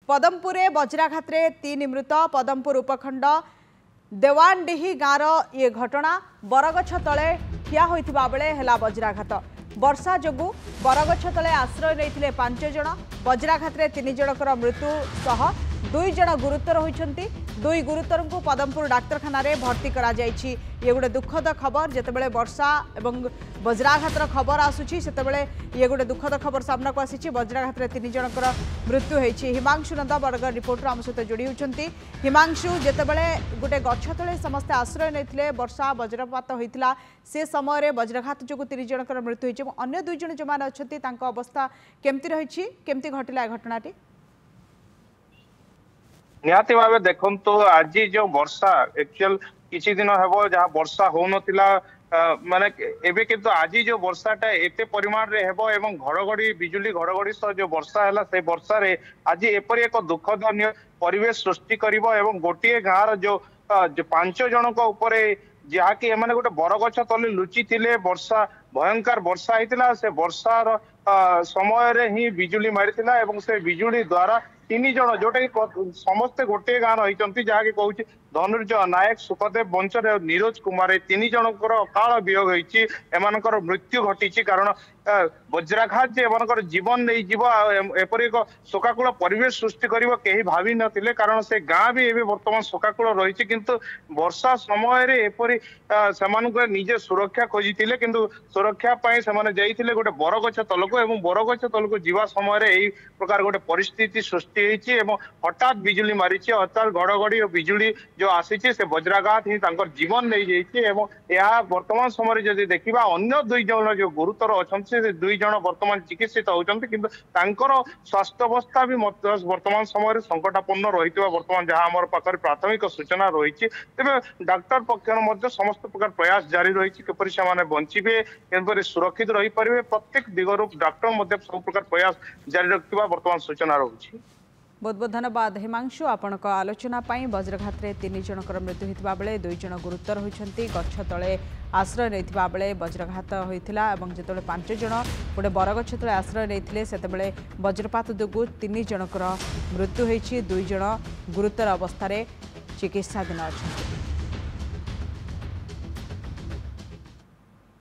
पदमपुर वज्राघात तीन मृत पदमपुर उपखंड देवानडीही गाँव ये घटना बरगछ तले ठिया होइथिबा बेले हेला वज्राघात वर्षा जोगु बरगछ तले आश्रय नहीं 5 जन वज्राघात 3 जनकर मृत्यु सह 2 जन गुरुतर होइछंती 2 गुरुतर को पदमपुर डाक्तरखाना रे भर्ती करा जायछि। ये गोटे दुखद खबर जेतेबेले वर्षा एवं वज्राघातर खबर आसुछि सेतेबेले ये गोटे दुखद खबर सामना को आसीछि। वज्राघात 3 जनकर मृत्यु होइछि। हिमांशु नंद बरगढ़ रिपोर्टर आम सहित जोड़ी होइछंती। हिमांशु जेतेबेले गोटे गछ तले समस्त आश्रय नैथिले वर्षा वज्रपात होइतिला से समय रे वज्राघात जोगु 3 जनकर मृत्यु होइछि। अन्य 2 जन जमान अछंती तांको अवस्था केमति रहिछि केमति घटिला घटनाटी निहाती भाव देखु आज जो वर्षा एक्चुअल किसी दिन हम जहाँ वर्षा हो नथिला माने एबे किंतु आज जो वर्षाटा एते परिमाण रे हेबो एवं घड़घड़ी बिजुली घड़घड़ी सह जो वर्षा है से वर्षा रे आज एपरी एक दुखदनीय परिवेश सृष्टि करिवो एवं गोटे गाँव जो 5 जनक उपरे जहाँकि एमाने गोटे बरगछ तले लुचि थिले वर्षा भयंकर वर्षा होता से वर्षार समय रे ही बिजुली मारिथिला एवं से बिजुली द्वारा 3 जन जोटा कि समस्ते गोटे गाँव रही जहाँकि कहूँ धनुर्जय नायक सुखदेव बंचर नीरज कुमार 3 जनकर अकाल वियोग होती एमानकर मृत्यु घटी कारण वज्राघात जे एमानकर जीवन नहीं जीव एपरी एक शोकाकूल परिवेश सृष्टि करिवो केही भावी नथिले कारण से गाँ भी एबे वर्तमान शोकाकूल रही किंतु वर्षा समय रे एपरी सेमानक निजे सुरक्षा खोजिथिले किंतु सुरक्षा पाई सेमाने जाइथिले गोटे बरगछ तलको एवं बरगछ तलको जीवा समय रे एई प्रकार गोटे परिस्थिति सृष्टि होईछि एवं हठात बिजुली मारिछि हठात घड़घड़ी और बिजुली जो आसी से वज्राघात ही जीवन नहीं जाइए एवं यह वर्तमान समय जदि देखा अन्य 2 जन जो गुरुतर अच्छा से 2 जन वर्तमान चिकित्सित होती किंतु स्वास्थ्य अवस्था भी वर्तमान समय संकटापन्न रही वर्तमान जहाँ आम पाखे प्राथमिक सूचना रही तेज डाक्तर पक्ष समस्त प्रकार प्रयास जारी रही किपरि से बंचे किपरि सुरक्षित रही पारे प्रत्येक दिगरु डाक्तर सब प्रकार प्रयास जारी रखा वर्तमान सूचना रही। बहुत बहुत धन्यवाद हिमांशु आपण आलोचना वज्रघात 3 जनकर मृत्यु होता बेले 2 जन गुरुतर होती गछ तले आश्रय नहीं बेले वज्रघात होता जो 5 जन गोटे बरगछ तले आश्रय नहीं से वज्रपात जोगु 3 जनकर मृत्यु होती 2 जन गुरुतर अवस्था चिकित्साधीन अच्छा।